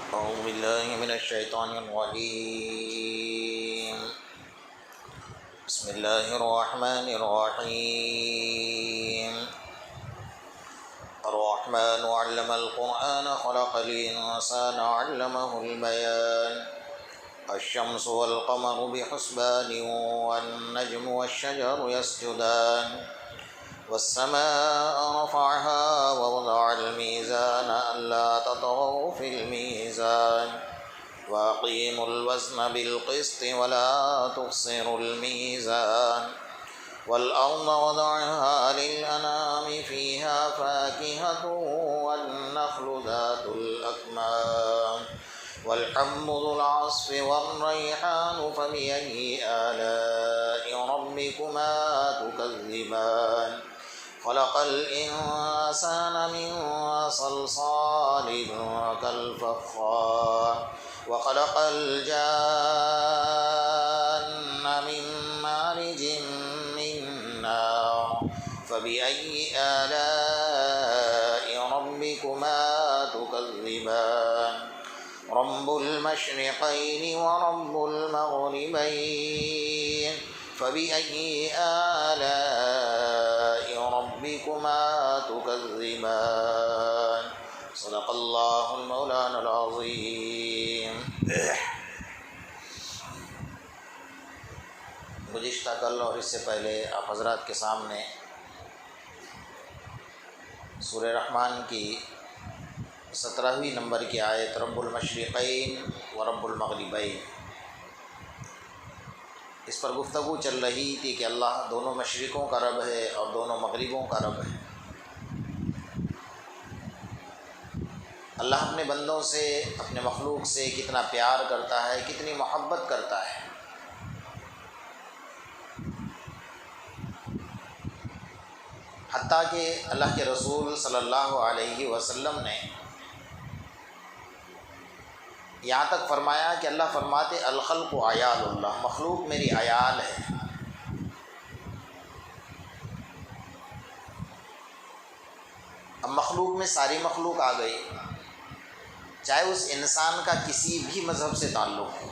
أعوذ بالله من الشيطان الرجيم. بسم الله الرحمن الرحيم. الرحمن علم القرآن خلق الإنسان علمه البيان. الشمس والقمر بحسبان والنجم والشجر يسجدان. والسماء رفعها ووضع الميزان ألا تطغوا في الميزان وأقيموا الوزن بالقسط ولا تخسروا الميزان. والأرض وضعها للأنام فيها فاكهة والنخل ذات الأكمام والحب ذو العصف والريحان فبأي آلاء ربكما تكذبان. خلق الإنسان من صلصال كالفخار وخلق الجان من مارج من نار فبأي آلاء ربكما تكذبان. رب المشرقين ورب المغربين فبأي آلاء ربكما تكذبان. صدق اللہ المولانا العظیم. گزشتہ کل اور اس سے پہلے آپ حضرات کے سامنے سورہ رحمان کی 17ویں نمبر کی آیت رب المشرقین و رب المغربین، اس پر گفتگو چل رہی تھی کہ اللہ دونوں مشرقوں کا رب ہے اور دونوں مغربوں کا رب ہے. اللہ اپنے بندوں سے، اپنے مخلوق سے کتنا پیار کرتا ہے، کتنی محبت کرتا ہے. حتیٰ کہ اللہ کے رسول صلی اللہ علیہ وسلم نے یہاں تک فرمایا کہ اللہ فرماتے الخلق عیال اللہ، مخلوق میری عیال ہے. اب مخلوق میں ساری مخلوق آ گئی، چاہے اس انسان کا کسی بھی مذہب سے تعلق ہو،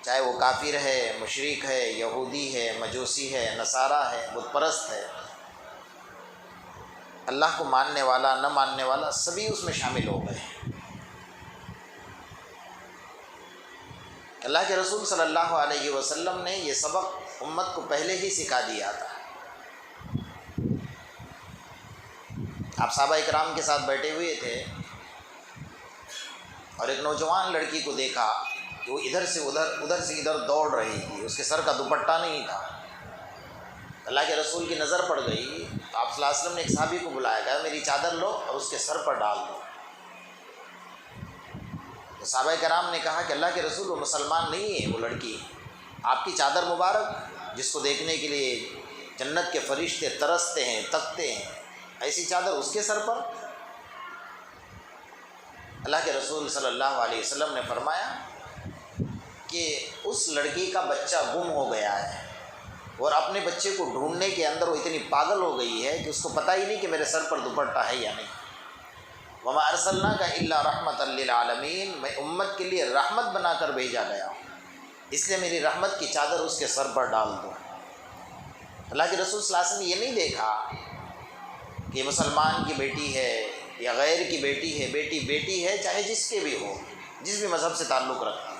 چاہے وہ کافر ہے، مشرک ہے، یہودی ہے، مجوسی ہے، نصارہ ہے، بت پرست ہے، اللہ کو ماننے والا نہ ماننے والا سبھی اس میں شامل ہو گئے. اللہ کے رسول صلی اللہ علیہ وسلم نے یہ سبق امت کو پہلے ہی سکھا دیا تھا. آپ صحابہ اکرام کے ساتھ بیٹھے ہوئے تھے اور ایک نوجوان لڑکی کو دیکھا کہ وہ ادھر سے ادھر دوڑ رہی تھی، اس کے سر کا دوپٹہ نہیں تھا. اللہ کے رسول کی نظر پڑ گئی تو آپ صلی اللہ علیہ وسلم نے ایک صحابی کو بلایا، کہا میری چادر لو اور اس کے سر پر ڈال دو. تو صحابہ کرام نے کہا کہ اللہ کے رسول وہ مسلمان نہیں ہے، وہ لڑکی، آپ کی چادر مبارک جس کو دیکھنے کے لیے جنت کے فرشتے ترستے ہیں، تکتے ہیں، ایسی چادر اس کے سر پر. اللہ کے رسول صلی اللہ علیہ وسلم نے فرمایا کہ اس لڑکی کا بچہ گم ہو گیا ہے اور اپنے بچے کو ڈھونڈنے کے اندر وہ اتنی پاگل ہو گئی ہے کہ اس کو پتہ ہی نہیں کہ میرے سر پر دوپٹہ ہے یا نہیں. وما ارسلناک الا رحمۃ للعالمین، میں امت کے لیے رحمت بنا کر بھیجا گیا ہوں، اس لیے میری رحمت کی چادر اس کے سر پر ڈال دو. اللہ کے رسول صلی اللہ علیہ وسلم نے یہ نہیں دیکھا کہ مسلمان کی بیٹی ہے یا غیر کی بیٹی ہے، بیٹی بیٹی ہے چاہے جس کے بھی ہو، جس بھی مذہب سے تعلق رکھتے ہیں.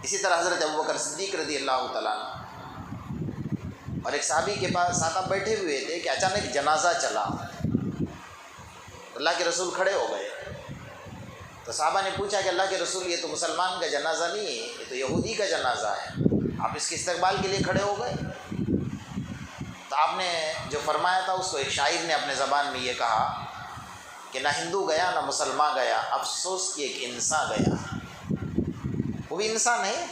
اسی طرح حضرت ابوبکر صدیق رضی اللہ تعالیٰ عنہ اور ایک صحابی کے پاس ساتھ آپ بیٹھے ہوئے تھے کہ اچانک جنازہ چلا. اللہ کے رسول کھڑے ہو گئے تو صحابہ نے پوچھا کہ اللہ کے رسول یہ تو مسلمان کا جنازہ نہیں ہے، یہ تو یہودی کا جنازہ ہے، آپ اس کے استقبال کے لیے کھڑے ہو گئے. تو آپ نے جو فرمایا تھا اس کو ایک شاعر نے اپنے زبان میں یہ کہا کہ نہ ہندو گیا نہ مسلمان گیا، افسوس کہ ایک انسان گیا. وہ بھی انسان ہے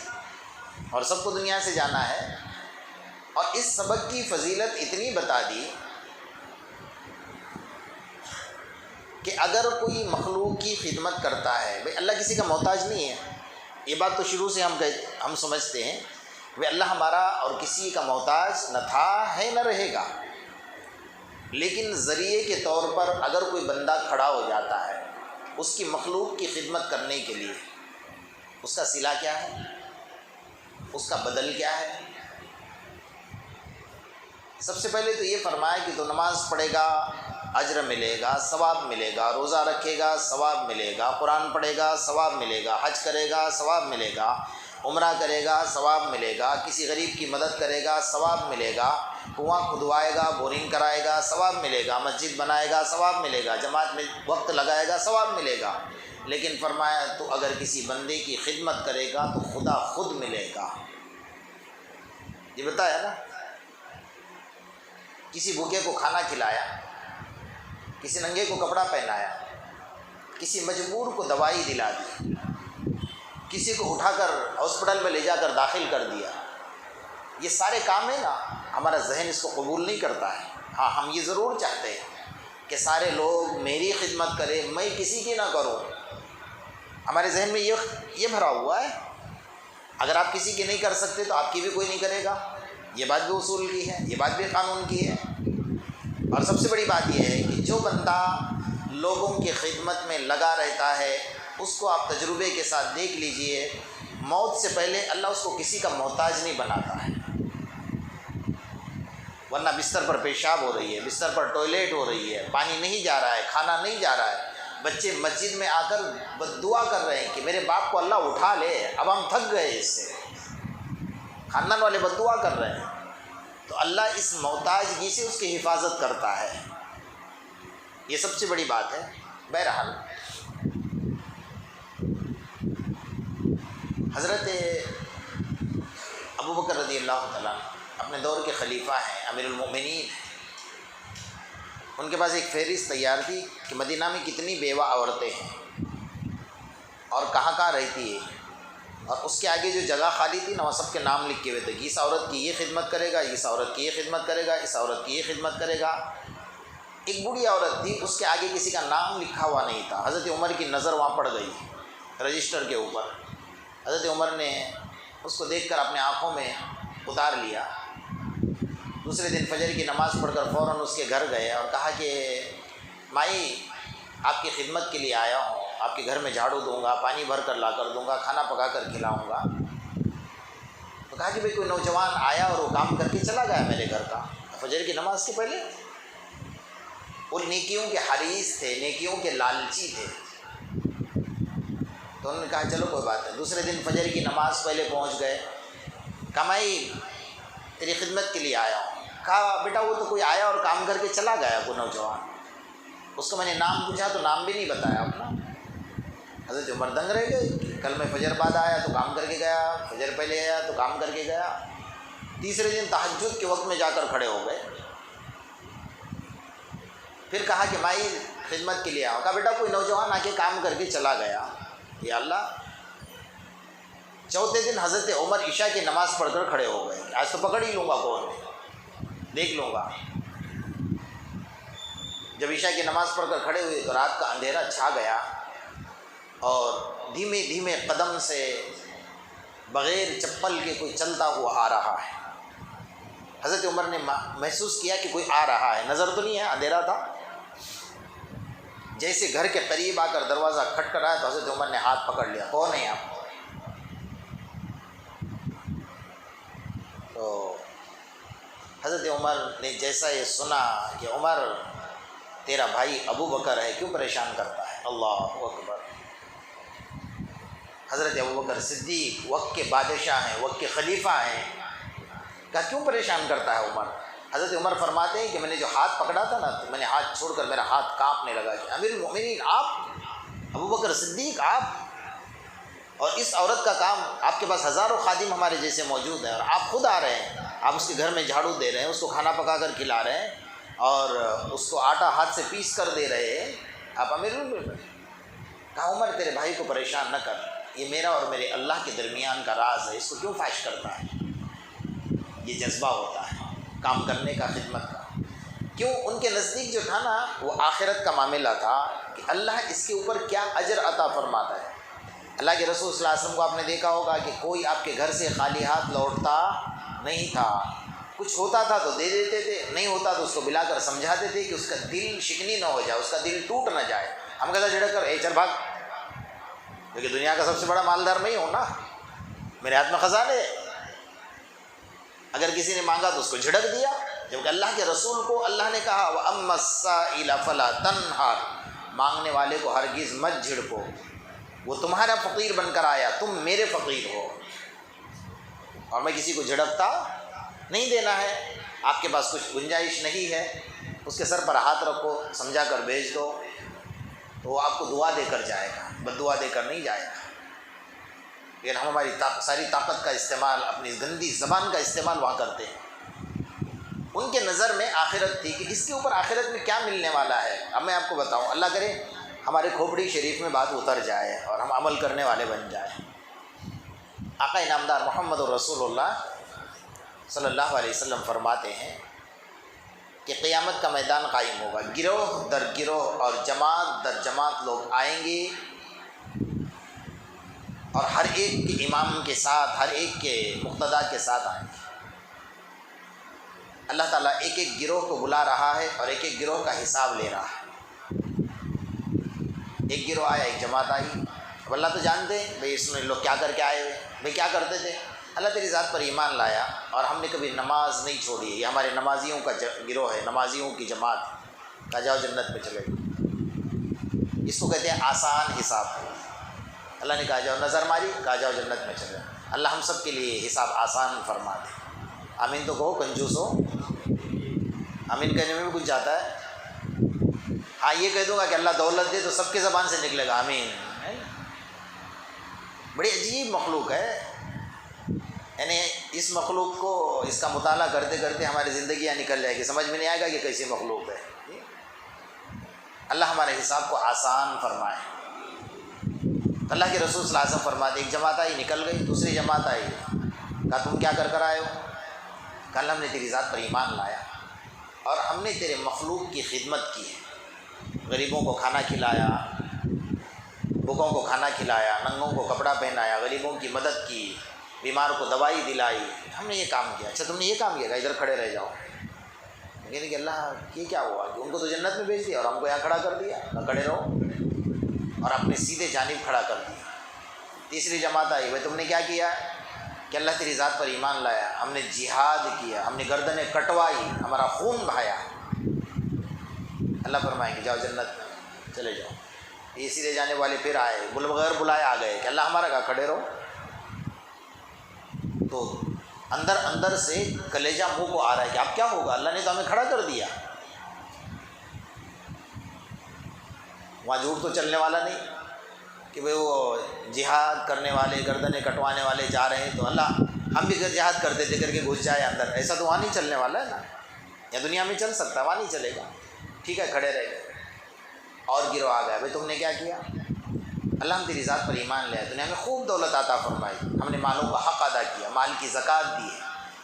اور سب کو دنیا سے جانا ہے. اور اس سبق کی فضیلت اتنی بتا دی کہ اگر کوئی مخلوق کی خدمت کرتا ہے، بھئی اللہ کسی کا محتاج نہیں ہے، یہ بات تو شروع سے ہم سمجھتے ہیں، وہ اللہ ہمارا اور کسی کا محتاج نہ تھا، ہے، نہ رہے گا. لیکن ذریعے کے طور پر اگر کوئی بندہ کھڑا ہو جاتا ہے اس کی مخلوق کی خدمت کرنے کے لیے اس کا صلہ کیا ہے، اس کا بدل کیا ہے؟ سب سے پہلے تو یہ فرمایا کہ تو نماز پڑھے گا اجر ملے گا، ثواب ملے گا، روزہ رکھے گا ثواب ملے گا، قرآن پڑھے گا ثواب ملے گا، حج کرے گا ثواب ملے گا، عمرہ کرے گا ثواب ملے گا، کسی غریب کی مدد کرے گا ثواب ملے گا، کنواں کھدوائے گا، بورنگ کرائے گا ثواب ملے گا، مسجد بنائے گا ثواب ملے گا، جماعت میں وقت لگائے گا ثواب ملے گا۔ لیکن فرمایا تو اگر کسی بندے کی خدمت کرے گا تو خدا خود ملے گا۔ یہ بتایا نا، کسی بھوکے کو کھانا کھلایا، کسی ننگے کو کپڑا پہنایا، کسی مجبور کو دوائی دلا دی، کسی کو اٹھا کر ہاسپٹل میں لے جا کر داخل کر دیا، یہ سارے کام ہیں نا، ہمارا ذہن اس کو قبول نہیں کرتا ہے۔ ہاں ہم یہ ضرور چاہتے ہیں کہ سارے لوگ میری خدمت کریں، میں کسی کی نہ کروں۔ ہمارے ذہن میں یہ بھرا ہوا ہے، اگر آپ کسی کی نہیں کر سکتے تو آپ کی بھی کوئی نہیں کرے گا۔ یہ بات بھی اصول کی ہے، یہ بات بھی قانون کی ہے۔ اور سب سے بڑی بات یہ ہے کہ جو بندہ لوگوں کی خدمت میں لگا رہتا ہے اس کو آپ تجربے کے ساتھ دیکھ لیجئے، موت سے پہلے اللہ اس کو کسی کا محتاج نہیں بناتا ہے۔ ورنہ بستر پر پیشاب ہو رہی ہے، بستر پر ٹوائلٹ ہو رہی ہے، پانی نہیں جا رہا ہے، کھانا نہیں جا رہا ہے، بچے مسجد میں آ کر دعا کر رہے ہیں کہ میرے باپ کو اللہ اٹھا لے، اب ہم تھک گئے اس سے، خاندان والے بد دعا کر رہے ہیں، تو اللہ اس محتاجگی سے اس کی حفاظت کرتا ہے۔ یہ سب سے بڑی بات ہے۔ بہرحال حضرت ابوبکر رضی اللہ تعالیٰ اپنے دور کے خلیفہ ہیں، امیر المؤمنین ہیں۔ ان کے پاس ایک فہرست تیار تھی کہ مدینہ میں کتنی بیوہ عورتیں ہیں اور کہاں کہاں رہتی ہے، اور اس کے آگے جو جگہ خالی تھی نا وہ سب کے نام لکھے ہوئے تھے کہ اس عورت کی یہ خدمت کرے گا، اس عورت کی یہ خدمت کرے گا، اس عورت کی یہ خدمت کرے گا۔ ایک بوڑھی عورت تھی، اس کے آگے کسی کا نام لکھا ہوا نہیں تھا۔ حضرت عمر کی نظر وہاں پڑ گئی رجسٹر کے اوپر۔ حضرت عمر نے اس کو دیکھ کر اپنے آنکھوں میں اتار لیا۔ دوسرے دن فجر کی نماز پڑھ کر فوراً اس کے گھر گئے اور کہا کہ مائی آپ کی خدمت کے لیے آیا ہوں، آپ کے گھر میں جھاڑو دوں گا، پانی بھر کر لا کر دوں گا، کھانا پکا کر کھلاؤں گا۔ تو کہا کہ بھئی کوئی نوجوان آیا اور وہ کام کر کے چلا گیا میرے گھر کا فجر کی نماز کے پہلے۔ وہ نیکیوں کے حریص تھے، نیکیوں کے لالچی تھے۔ تو انہوں نے کہا چلو کوئی بات نہیں۔ دوسرے دن فجر کی نماز پہلے پہنچ گئے۔ کہا مائی تیری خدمت کے لیے آیا ہوں۔ کہا بیٹا وہ تو کوئی آیا اور کام کر کے چلا گیا کوئی نوجوان، اس کو میں نے نام پوچھا تو نام بھی نہیں بتایا اپنا۔ حضرت عمر دنگ رہ گئے، کل میں فجر بعد آیا تو کام کر کے گیا، فجر پہلے آیا تو کام کر کے گیا، تیسرے دن تہجد کے وقت میں جا کر کھڑے ہو گئے۔ پھر کہا کہ مائی خدمت کے لیے آؤ۔ کہا بیٹا کوئی نوجوان آ کے کام کر کے چلا گیا۔ یا اللہ، چوتھے دن حضرت عمر عشاء کی نماز پڑھ کر کھڑے ہو گئے، آج تو پکڑ ہی لوں گا، کون دیکھ لوں گا۔ جب عشاء کی نماز پڑھ کر کھڑے ہوئے تو رات کا اندھیرا چھا گیا اور دھیمے دھیمے قدم سے بغیر چپل کے کوئی چلتا ہوا آ رہا ہے۔ حضرت عمر نے محسوس کیا کہ کوئی آ رہا ہے، نظر تو نہیں ہے، اندھیرا تھا۔ جیسے گھر کے قریب آ کر دروازہ کھٹکھٹایا تو حضرت عمر نے ہاتھ پکڑ لیا، کون ہے آپ؟ تو حضرت عمر نے جیسا یہ سنا کہ عمر تیرا بھائی ابو بکر ہے، کیوں پریشان کرتا ہے؟ اللہ اکبر۔ حضرت ابو بکر صدیق وقت کے بادشاہ ہیں، وقت کے خلیفہ ہیں، کہا کیوں پریشان کرتا ہے عمر؟ حضرت عمر فرماتے ہیں کہ میں نے جو ہاتھ پکڑا تھا نا تو میں نے ہاتھ چھوڑ کر میرا ہاتھ کانپنے لگا کہ امیر المؤمنین آپ، ابو بکر صدیق آپ، اور اس عورت کا کام، آپ کے پاس ہزاروں خادم ہمارے جیسے موجود ہیں اور آپ خود آ رہے ہیں، آپ اس کے گھر میں جھاڑو دے رہے ہیں، اس کو کھانا پکا کر کھلا رہے ہیں اور اس کو آٹا ہاتھ سے پیس کر دے رہے ہیں، آپ امیر المؤمنین۔ کہا عمر تیرے بھائی کو پریشان نہ کر، یہ میرا اور میرے اللہ کے درمیان کا راز ہے، اس کو کیوں فاش کرتا ہے؟ یہ جذبہ ہوتا ہے کام کرنے کا، خدمت کا۔ کیوں؟ ان کے نزدیک جو تھا نا وہ آخرت کا معاملہ تھا کہ اللہ اس کے اوپر کیا اجر عطا فرماتا ہے۔ اللہ کے رسول صلی اللہ علیہ وسلم کو آپ نے دیکھا ہوگا کہ کوئی آپ کے گھر سے خالی ہاتھ لوٹتا نہیں تھا، کچھ ہوتا تھا تو دے دیتے تھے، نہیں ہوتا تو اس کو بلا کر سمجھاتے تھے کہ اس کا دل شکنی نہ ہو جائے، اس کا دل ٹوٹ نہ جائے، ہم کہتے جھڑک کر اے چل بھاگ، کیونکہ دنیا کا سب سے بڑا مالدار میں ہی ہوں نا، میرے ہاتھ میں خزانے، اگر کسی نے مانگا تو اس کو جھڑک دیا، جبکہ اللہ کے رسول کو اللہ نے کہا وَأَمَّا السَّائِلَ فَلَا تَنْهَرْ، مانگنے والے کو ہرگز مت جھڑکو، وہ تمہارا فقیر بن کر آیا، تم میرے فقیر ہو، اور میں کسی کو جھڑکتا نہیں دینا ہے، آپ کے پاس کچھ گنجائش نہیں ہے، اس کے سر پر ہاتھ رکھو، سمجھا کر بھیج دو، تو وہ آپ کو دعا دے کر جائے گا، بد دعا دے کر نہیں جائے گا۔ لیکن ہم ہماری ساری طاقت کا استعمال، اپنی گندی زبان کا استعمال وہاں کرتے ہیں۔ ان کے نظر میں آخرت تھی کہ اس کے اوپر آخرت میں کیا ملنے والا ہے۔ اب میں آپ کو بتاؤں، اللہ کرے ہمارے کھوپڑی شریف میں بات اتر جائے اور ہم عمل کرنے والے بن جائیں۔ آقا انعامدار محمد رسول اللہ صلی اللہ علیہ وسلم فرماتے ہیں کہ قیامت کا میدان قائم ہوگا، گروہ در گروہ اور جماعت در جماعت لوگ آئیں گے، اور ہر ایک کے امام کے ساتھ، ہر ایک کے مقتدا کے ساتھ آئیں گے۔ اللہ تعالیٰ ایک ایک گروہ کو بلا رہا ہے اور ایک ایک گروہ کا حساب لے رہا ہے۔ ایک گروہ آیا، ایک جماعت آئی، اب اللہ تو جانتے ہیں بھئی اس میں لوگ کیا کر کے آئے ہوئے، بھئی کیا کرتے تھے، اللہ تیری ذات پر ایمان لایا اور ہم نے کبھی نماز نہیں چھوڑی ہے، یہ ہمارے نمازیوں کا گروہ ہے، نمازیوں کی جماعت، کہا جاؤ جنت میں چلے گئے۔ اس کو کہتے ہیں آسان حساب۔ اللہ نے کہا جاؤ نظر ماری، کہا جاؤ جنت میں چلے۔ اللہ ہم سب کے لیے حساب آسان فرما دے۔ آمین تو کہو کنجوس ہو، آمین کہنے میں بھی کچھ جاتا ہے۔ ہاں یہ کہہ دوں گا کہ اللہ دولت دے تو سب کے زبان سے نکلے گا آمین۔ بڑی عجیب مخلوق ہے، یعنی اس مخلوق کو، اس کا مطالعہ کرتے کرتے ہماری زندگیاں نکل جائے گی، سمجھ میں نہیں آئے گا کہ کیسی مخلوق ہے۔ اللہ ہمارے حساب کو آسان فرمائے۔ اللہ کے رسول صلی اللہ علیہ وسلم فرماتے ایک جماعت آئی نکل گئی، دوسری جماعت آئی، کہا تم کیا کر آئے ہو، کہا ہم نے تیری ذات پر ایمان لایا اور ہم نے تیرے مخلوق کی خدمت کی ہے، غریبوں کو کھانا کھلایا، بھوکوں کو کھانا کھلایا، ننگوں کو کپڑا پہنایا، غریبوں کی مدد کی، بیمار کو دوائی دلائی، ہم نے یہ کام کیا۔ اچھا تم نے یہ کام کیا، ادھر کھڑے رہ جاؤ۔ کہنے کہ اللہ یہ کیا ہوا کہ ان کو تو جنت میں بھیج دیا اور ہم کو یہاں کھڑا کر دیا، نہ کھڑے رہو، اور اپنے سیدھے جانب کھڑا کر دیا۔ تیسری جماعت آئی، بھائی تم نے کیا کیا کہ اللہ تیری ذات پر ایمان لایا، ہم نے جہاد کیا، ہم نے گردنیں کٹوائی، ہمارا خون بہایا۔ اللہ فرمائیں گے جاؤ جنت میں چلے جاؤ۔ یہ سیدھے جانے والے پھر آئے، بغیر بلائے آ گئے کہ اللہ ہمارا کہا کھڑے رہو۔ تو اندر اندر سے کلیجہ منہ کو آ رہا ہے کہ اب کیا ہوگا، اللہ نے تو ہمیں کھڑا کر دیا۔ وہاں جھوٹ تو چلنے والا نہیں کہ بھئی وہ جہاد کرنے والے، گردنیں کٹوانے والے جا رہے ہیں تو اللہ ہم بھی جہاد کرتے تھے کر کے گھس جائے اندر، ایسا تو وہاں نہیں چلنے والا ہے نا، یا دنیا میں چل سکتا ہے، وہاں نہیں چلے گا۔ ٹھیک ہے کھڑے رہ گئے، اور گروہ آ گیا، بھئی تم نے کیا کیا، اللہ ہم تیری ذات پر ایمان لے آئے، تو نے ہمیں خوب دولت عطا فرمائی، ہم نے مالوں کا حق ادا کیا، مال کی زکوٰۃ دی ہے،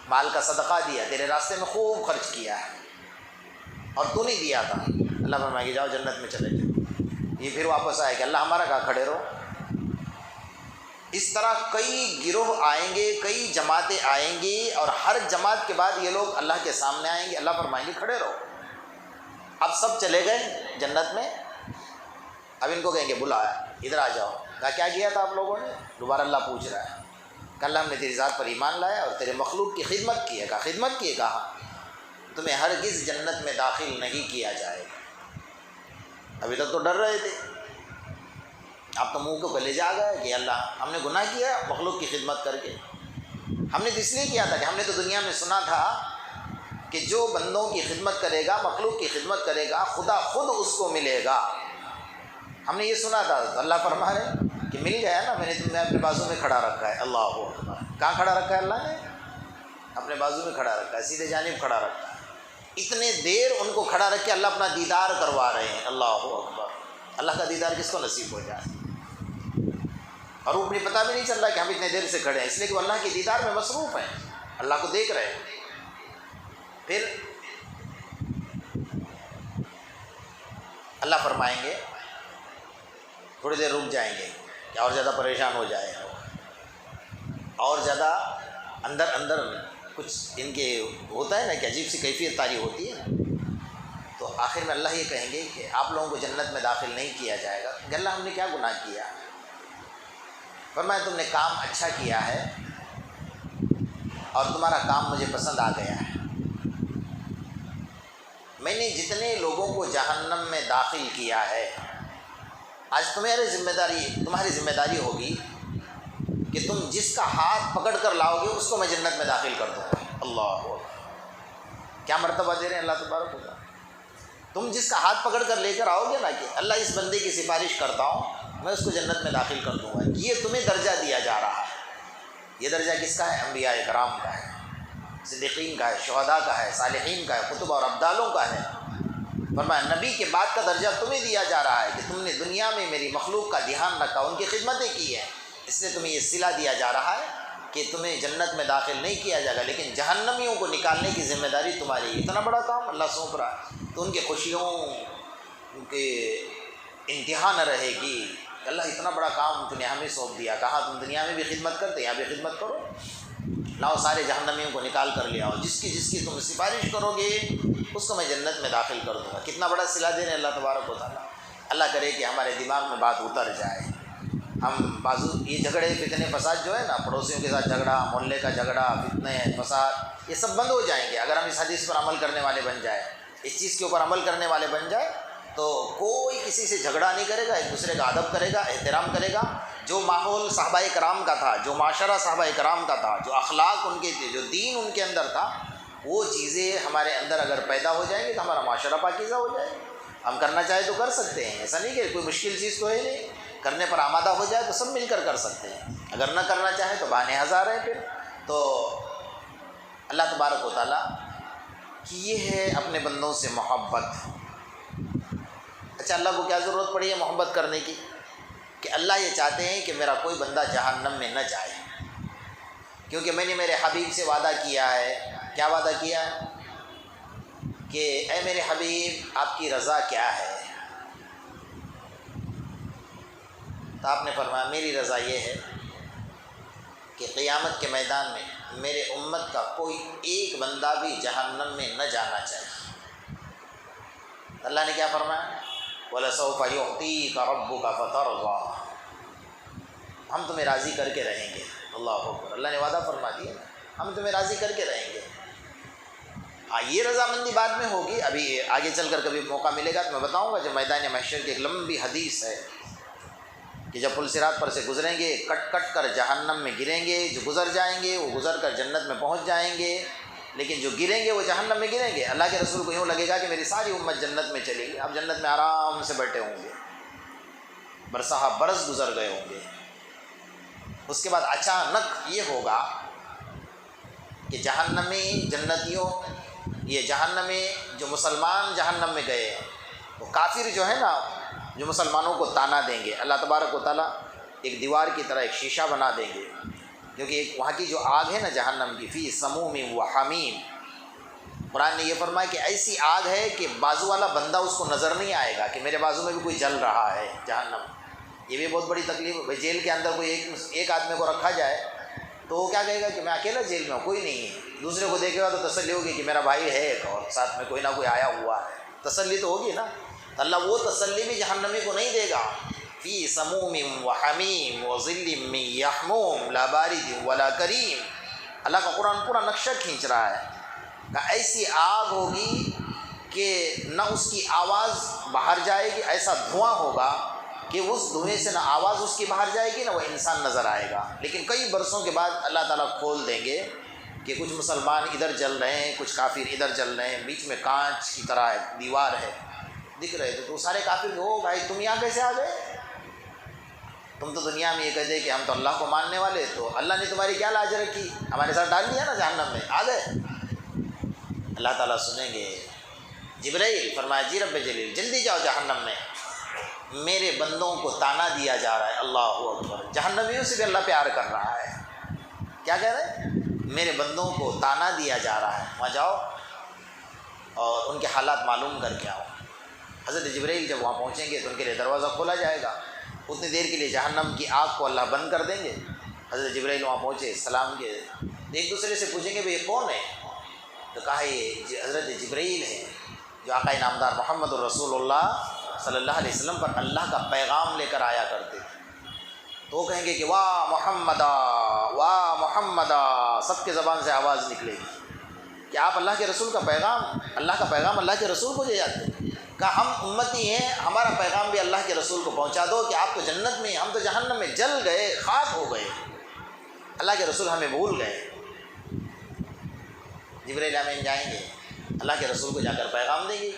مال کا صدقہ دیا، تیرے راستے میں خوب خرچ کیا ہے، اور تو نہیں دیا تھا۔ اللہ فرمائے گی جاؤ جنت میں چلے جاؤ۔ یہ پھر واپس آئے کہ اللہ ہمارا کہا کھڑے رہو۔ اس طرح کئی گروہ آئیں گے، کئی جماعتیں آئیں گی، اور ہر جماعت کے بعد یہ لوگ اللہ کے سامنے آئیں گے، اللہ فرمائیں گے کھڑے رہو۔ اب سب چلے گئے جنت میں، اب ان کو کہیں گے بلایا ادھر آ جاؤ، کہا کیا کیا تھا آپ لوگوں نے، دوبارہ اللہ پوچھ رہا ہے کہ اللہ ہم نے تیری ذات پر ایمان لایا اور تیرے مخلوق کی خدمت کی ہے، کہا خدمت کی ہے، کہا تمہیں ہرگز جنت میں داخل نہیں کیا جائے گا۔ ابھی تک تو ڈر رہے تھے، آپ تو منہ کو کلیجہ آ گئے کہ اللہ ہم نے گناہ کیا مخلوق کی خدمت کر کے۔ ہم نے تو اس لیے کیا تھا کہ ہم نے تو دنیا میں سنا تھا کہ جو بندوں کی خدمت کرے گا، مخلوق کی خدمت کرے گا، خدا خود اس کو ملے گا، ہم نے یہ سنا تھا۔ تو اللہ فرما رہے کہ مل گیا نا، میں نے تمہیں اپنے بازو میں کھڑا رکھا ہے۔ اللہ اکبر، کہاں کھڑا رکھا ہے اللہ نے؟ اپنے بازو میں کھڑا رکھا ہے، سیدھے جانب کھڑا رکھا ہے۔ اتنے دیر ان کو کھڑا رکھ کے اللہ اپنا دیدار کروا رہے ہیں۔ اللہ اکبر، اللہ کا دیدار کس کو نصیب ہو جائے، اور وہ اپنی پتہ بھی نہیں چل رہا کہ ہم اتنے دیر سے کھڑے ہیں، اس لیے کہ وہ اللہ کے دیدار میں مصروف ہیں، اللہ کو دیکھ رہے ہیں۔ پھر اللہ فرمائیں گے تھوڑی دیر رک جائیں گے کہ اور زیادہ پریشان ہو جائے، اور زیادہ اندر اندر کچھ ان کے ہوتا ہے نا کہ عجیب سی کیفیت طاری ہوتی ہے نا، تو آخر میں اللہ یہ کہیں گے کہ آپ لوگوں کو جنت میں داخل نہیں کیا جائے گا کہ اللہ ہم نے کیا گناہ کیا؟ فرمایا تم نے کام اچھا کیا ہے اور تمہارا کام مجھے پسند آ گیا ہے۔ میں نے جتنے لوگوں کو جہنم میں داخل کیا ہے، آج تمہاری ذمہ داری ہوگی کہ تم جس کا ہاتھ پکڑ کر لاؤ گے اس کو میں جنت میں داخل کر دوں گا۔ اللہ کیا مرتبہ دے رہے ہیں اللہ تبارک و تعالیٰ۔ تم جس کا ہاتھ پکڑ کر لے کر آؤ گے نا کہ اللہ اس بندے کی سفارش کرتا ہوں، میں اس کو جنت میں داخل کر دوں گا، یہ تمہیں درجہ دیا جا رہا ہے۔ یہ درجہ کس کا ہے؟ انبیاء کرام کا ہے، صدیقین کا ہے، شہداء کا ہے، صالحین کا ہے، کتب اور ابدالوں کا ہے۔ فرمایا نبی کے بعد کا درجہ تمہیں دیا جا رہا ہے کہ تم نے دنیا میں میری مخلوق کا دھیان رکھا، ان کی خدمتیں کی ہیں، اس لیے تمہیں یہ صلہ دیا جا رہا ہے کہ تمہیں جنت میں داخل نہیں کیا جائے گا، لیکن جہنمیوں کو نکالنے کی ذمہ داری تمہاری ہے۔ اتنا بڑا کام اللہ سونپ رہا ہے تو ان کے خوشیوں ان کے انتہا نہ رہے گی۔ اللہ اتنا بڑا کام تم نے ہمیں سونپ دیا، کہا تم دنیا میں بھی خدمت کرتے، یہاں بھی خدمت کرو، لاؤ سارے جہنمیوں کو نکال کر لے آؤ، جس کی تم سفارش کرو گے اس کو میں جنت میں داخل کر دوں گا۔ کتنا بڑا صلہ دے رہے ہیں اللہ تبارک و تعالیٰ۔ اللہ کرے کہ ہمارے دماغ میں بات اتر جائے، ہم بازو یہ جھگڑے فتنے فساد جو ہے نا، پڑوسیوں کے ساتھ جھگڑا، محلے کا جھگڑا، فتنے فساد، یہ سب بند ہو جائیں گے اگر ہم اس حدیث پر عمل کرنے والے بن جائیں، اس چیز کے اوپر عمل کرنے والے بن جائے تو کوئی کسی سے جھگڑا نہیں کرے گا، ایک دوسرے کا ادب کرے گا، احترام کرے گا۔ جو ماحول صحابہ کرام کا تھا، جو معاشرہ صحابہ کرام کا تھا، جو اخلاق ان کے تھے، جو دین ان کے اندر تھا، وہ چیزیں ہمارے اندر اگر پیدا ہو جائیں گی تو ہمارا معاشرہ پاکیزہ ہو جائے گا۔ ہم کرنا چاہیں تو کر سکتے ہیں، ایسا نہیں کہ کوئی مشکل چیز تو ہے نہیں، کرنے پر آمادہ ہو جائے تو سب مل کر کر سکتے ہیں، اگر نہ کرنا چاہیں تو بہانے ہزار ہیں پھر۔ تو اللہ تبارک و تعالیٰ کی یہ ہے اپنے بندوں سے محبت۔ اچھا، اللہ کو کیا ضرورت پڑی ہے محبت کرنے کی؟ کہ اللہ یہ چاہتے ہیں کہ میرا کوئی بندہ جہنم میں نہ جائے، کیونکہ میں نے میرے حبیب سے وعدہ کیا ہے۔ کیا وعدہ کیا ہے؟ کہ اے میرے حبیب آپ کی رضا کیا ہے؟ تو آپ نے فرمایا میری رضا یہ ہے کہ قیامت کے میدان میں میرے امت کا کوئی ایک بندہ بھی جہنم میں نہ جانا چاہیے۔ اللہ نے کیا فرمایا؟ وَلَسَوْفَ يُعْطِيكَ رَبُّكَ فَتَرْضَىٰ، ہم تمہیں راضی کر کے رہیں گے۔ اللہ اکبر، اللہ نے وعدہ فرما دیا، ہم تمہیں راضی کر کے رہیں گے۔ ہاں، یہ رضامندی بعد میں ہوگی، ابھی آگے چل کر کبھی موقع ملے گا تو میں بتاؤں گا۔ جب میدان محشر کی ایک لمبی حدیث ہے کہ جب پل صراط پر سے گزریں گے، کٹ کٹ کر جہنم میں گریں گے، جو گزر جائیں گے وہ گزر کر جنت میں پہنچ جائیں گے، لیکن جو گریں گے وہ جہنم میں گریں گے۔ اللہ کے رسول کو یوں لگے گا کہ میری ساری امت جنت میں چلی گئی، آپ جنت میں آرام سے بیٹھے ہوں گے، برسہ برس گزر گئے ہوں گے۔ اس کے بعد اچانک یہ ہوگا کہ جہنمی جنتیوں، یہ جہنمی جو مسلمان جہنم میں گئے ہیں، وہ کافر جو ہے نا، جو مسلمانوں کو تانا دیں گے، اللہ تبارک و تعالیٰ ایک دیوار کی طرح ایک شیشہ بنا دیں گے، کیونکہ ایک وہاں کی جو آگ ہے نا جہنم کی، فی سموم و حمیم، قرآن نے یہ فرمایا کہ ایسی آگ ہے کہ بازو والا بندہ اس کو نظر نہیں آئے گا کہ میرے بازو میں بھی کوئی جل رہا ہے۔ جہنم یہ بھی بہت بڑی تکلیف ہے۔ جیل کے اندر کوئی ایک آدمی کو رکھا جائے تو وہ کیا کہے گا کہ میں اکیلا جیل میں ہوں، کوئی نہیں ہے، دوسرے کو دیکھے گا تو تسلی ہوگی کہ میرا بھائی ہے ایک اور ساتھ میں کوئی نہ کوئی آیا ہوا ہے، تسلی تو ہوگی نا۔ اللہ وہ تسلی بھی جہنمی کو نہیں دے گا۔ فی سموم و حمیم و ظل من یحموم لا بارد ولا کریم، اللہ کا قرآن پورا نقشہ کھینچ رہا ہے کہ ایسی آگ ہوگی کہ نہ اس کی آواز باہر جائے گی، ایسا دھواں ہوگا کہ اس دھوئیں سے نہ آواز اس کی باہر جائے گی نہ وہ انسان نظر آئے گا۔ لیکن کئی برسوں کے بعد اللہ تعالیٰ کھول دیں گے کہ کچھ مسلمان ادھر جل رہے ہیں، کچھ کافر ادھر جل رہے ہیں، بیچ میں کانچ کی طرح دیوار ہے، دکھ رہے تھے تو سارے کافر ہو بھائی تم یہاں کیسے آ گئے؟ تم تو دنیا میں یہ کہتے کہ ہم تو اللہ کو ماننے والے، تو اللہ نے تمہاری کیا لاج رکھی، ہمارے ساتھ ڈال دیا نا جہنم میں، آ گئے۔ اللہ تعالیٰ سنیں گے، جبرائیل فرمایا جی رب جلیل جلدی جاؤ جہنم میں، میرے بندوں کو تانا دیا جا رہا ہے۔ اللہ اکبر، جہنمیوں سے بھی اللہ پیار کر رہا ہے۔ کیا کہہ رہے ہیں؟ میرے بندوں کو تانا دیا جا رہا ہے، وہاں جاؤ اور ان کے حالات معلوم کر کے آؤ۔ حضرت جبرائیل جب وہاں پہنچیں گے تو ان کے لیے دروازہ کھولا جائے گا، اتنی دیر کے لیے جہنم کی آگ کو اللہ بند کر دیں گے۔ حضرت جبرائیل وہاں پہنچے، سلام کے ایک دوسرے سے پوچھیں گے بھئی یہ کون ہے؟ تو کہا یہ حضرت جبرائیل ہے۔ جو آقا نامدار محمد الرسول اللہ صلی اللہ علیہ وسلم پر اللہ کا پیغام لے کر آیا کرتے تھے، تو وہ کہیں گے کہ واہ محمدا واہ محمدا، سب کے زبان سے آواز نکلے گی کہ آپ اللہ کے رسول کا پیغام، اللہ کا پیغام اللہ کے رسول کو دے جاتے ہیں۔ کہا ہم امتی ہیں، ہمارا پیغام بھی اللہ کے رسول کو پہنچا دو کہ آپ تو جنت میں، ہم تو جہنم میں جل گئے، خاک ہو گئے، اللہ کے رسول ہمیں بھول گئے۔ جبرائیل امین جائیں گے، اللہ کے رسول کو جا کر پیغام دیں گے۔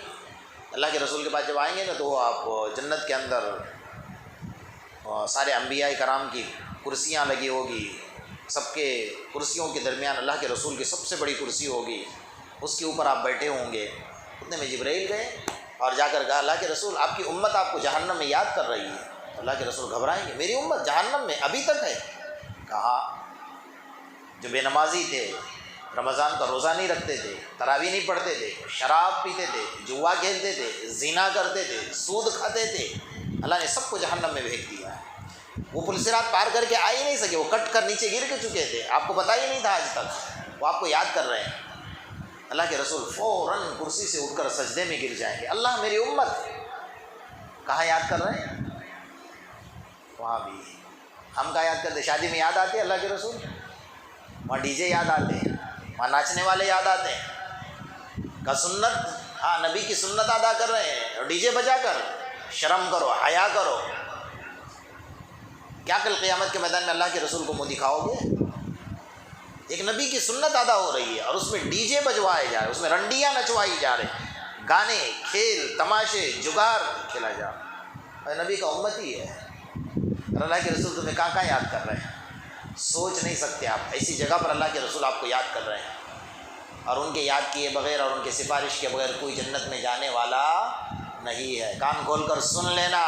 اللہ کے رسول کے پاس جب آئیں گے نا، تو وہ آپ جنت کے اندر سارے انبیاء کرام کی کرسیاں لگی ہوگی، سب کے کرسیوں کے درمیان اللہ کے رسول کی سب سے بڑی کرسی ہوگی، اس کے اوپر آپ بیٹھے ہوں گے۔ اتنے میں جبرائیل گئے اور جا کر کہا اللہ کے رسول آپ کی امت آپ کو جہنم میں یاد کر رہی ہے۔ اللہ کے رسول گھبرائیں گے، میری امت جہنم میں ابھی تک ہے؟ کہا جو بے نمازی تھے، رمضان کا روزہ نہیں رکھتے تھے، تراویح نہیں پڑھتے تھے، شراب پیتے تھے، جوا کھیلتے تھے، زنا کرتے تھے، سود کھاتے تھے، اللہ نے سب کو جہنم میں بھیج دیا ہے۔ وہ پل صراط پار کر کے آ ہی نہیں سکے، وہ کٹ کر نیچے گر کے چکے تھے، آپ کو پتہ ہی نہیں تھا آج تک، وہ آپ کو یاد کر رہے ہیں۔ اللہ کے رسول فوراً کرسی سے اٹھ کر سجدے میں گر جائیں گے، اللہ میری امت کہاں یاد کر رہے ہیں؟ وہاں بھی ہم کہاں یاد کرتے؟ شادی میں یاد آتے اللہ کے رسول، وہاں ڈی جے یاد آتے ہیں، وہاں ناچنے والے یاد آتے ہیں۔ کا سنت، ہاں نبی کی سنت ادا کر رہے ہیں اور ڈی جے بجا کر، شرم کرو، حیا کرو۔ کیا کل قیامت کے میدان میں اللہ کے رسول کو منہ دکھاؤ گے؟ ایک نبی کی سنت ادا ہو رہی ہے اور اس میں ڈی جے بجوائے جا رہے، اس میں رنڈیاں نچوائی جا رہے، گانے، کھیل، تماشے، جگار کھیلا جا رہا۔ اور نبی کا امت ہی ہے اور اللہ کے رسول تمہیں کہاں کہاں یاد کر رہے ہیں؟ سوچ نہیں سکتے آپ، ایسی جگہ پر اللہ کے رسول آپ کو یاد کر رہے ہیں، اور ان کے یاد کیے بغیر اور ان کے سفارش کے بغیر کوئی جنت میں جانے والا نہیں ہے۔ کان کھول کر سن لینا،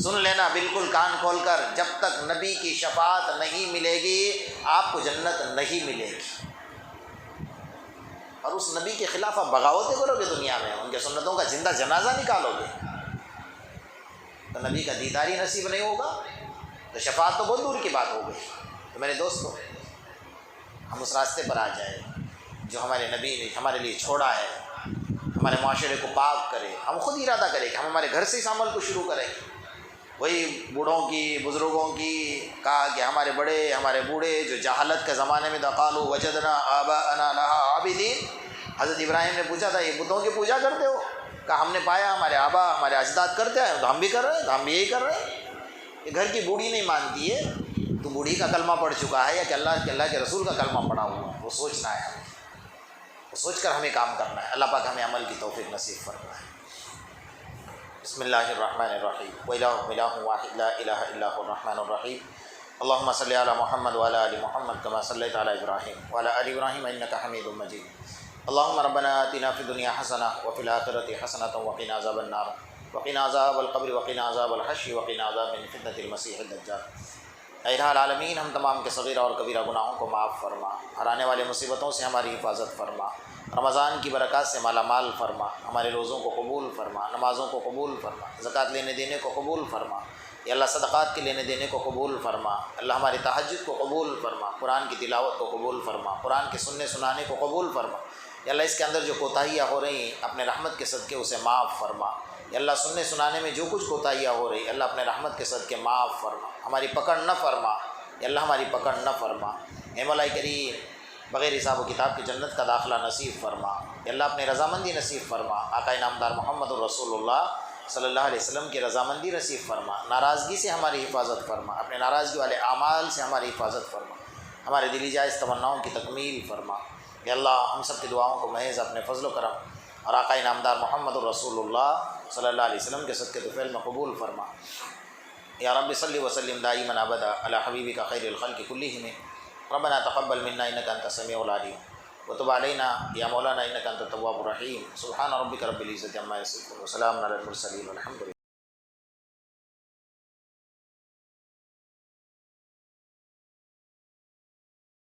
سن لینا بالکل کان کھول کر، جب تک نبی کی شفاعت نہیں ملے گی آپ کو جنت نہیں ملے گی۔ اور اس نبی کے خلاف آپ بغاوتیں کرو گے دنیا میں، ان کے سنتوں کا زندہ جنازہ نکالو گے، تو نبی کا دیدار ہی نصیب نہیں ہوگا، تو شفاعت تو بہت دور کی بات ہو گئی۔ تو میرے دوستو، ہم اس راستے پر آ جائیں جو ہمارے نبی نے ہمارے لیے چھوڑا ہے، ہمارے معاشرے کو پاک کرے۔ ہم خود ارادہ کریں کہ ہم ہمارے گھر سے اس عمل کو شروع کریں۔ وہی بوڑھوں کی، بزرگوں کی کہا کہ ہمارے بڑے، ہمارے بوڑھے جو جہالت کے زمانے میں قالوا وجدنا آباءنا لها عابدین، حضرت ابراہیم نے پوچھا تھا یہ بتوں کی پوجا کرتے ہو؟ کہا ہم نے پایا ہمارے آبا، ہمارے اجداد کرتے ہیں تو ہم بھی کر رہے ہیں، تو ہم بھی یہی کر رہے ہیں۔ یہ گھر کی بوڑھی نہیں مانتی ہے، تو بوڑھی کا کلمہ پڑھ چکا ہے یا کہ اللہ کے رسول کا کلمہ پڑھا ہوا ہے، وہ سوچنا ہے ہمیں، وہ سوچ کر ہمیں کام کرنا ہے۔ اللہ پاک ہمیں عمل کی توفیق نصیب فرمائے۔ بسم اللہ الرحمن الرحیم، وَإِلَٰهُكُمْ إِلَٰهٌ وَاحِدٌ لَا إِلَٰهَ إِلَّا هُوَ الرَّحْمَٰنُ الرَّحِيمُ اللهم صل على محمد وعلى آل محمد كما صليت على إبراهيم وعلى آل إبراهيم إنك حميد مجيد اللهم ربنا آتنا في الدنيا حسنة وفي الآخرة حسنة وقنا عذاب النار وقنا عذاب القبر وقنا عذاب الحشر وقنا عذاب من فتنة المسيح الدجال۔ اے الہ العالمین، ہم تمام کے صغیرہ اور کبیرہ گناہوں کو معاف فرما، ہر آنے والے مصیبتوں سے ہماری حفاظت فرما، رمضان کی برکات سے مالا مال فرما، ہمارے روزوں کو قبول فرما، نمازوں کو قبول فرما، زکوٰۃ لینے دینے کو قبول فرما، یا اللہ صدقات کے لینے دینے کو قبول فرما، اللہ ہماری تہجد کو قبول فرما، قرآن کی تلاوت کو قبول فرما، قرآن کے سننے سنانے کو قبول فرما، یا اللہ اس کے اندر جو کوتاہیاں ہو رہی ہیں اپنے رحمت کے صدقے اسے معاف فرما، یا اللہ سننے سنانے میں جو کچھ کوتاہیاں ہو رہی اللہ اپنے رحمت کے صدقے معاف فرما، ہماری پکڑ نہ فرما، یا اللہ ہماری پکڑ نہ فرما۔ اے مولا کریم، بغیر حساب و کتاب کی جنت کا داخلہ نصیب فرما، یا اللہ اپنے رضامندی نصیب فرما، آقا نامدار محمد الرسول اللہ صلی اللہ علیہ وسلم کی رضامندی نصیب فرما، ناراضگی سے ہماری حفاظت فرما، اپنے ناراضگی والے اعمال سے ہماری حفاظت فرما، ہمارے دلی جائز تمناؤں کی تکمیل فرما۔ یا اللہ ہم سب کی دعاؤں کو محض اپنے فضل و کرم اور آقا نامدار محمد الرسول اللہ صلی اللہ علیہ وسلم کے صدقے طفیل میں قبول فرما۔ یا رب صلی وسلم دائما ابدا علی حبیبک خیر الخلق کلہم، ربنا تقبل منا انک انت السمیع العلیم وتب علینا یا مولانا انک انت التواب الرحیم۔ سبحان ربک رب العزۃ عما یصفون وسلام علی المرسلین والحمد للہ۔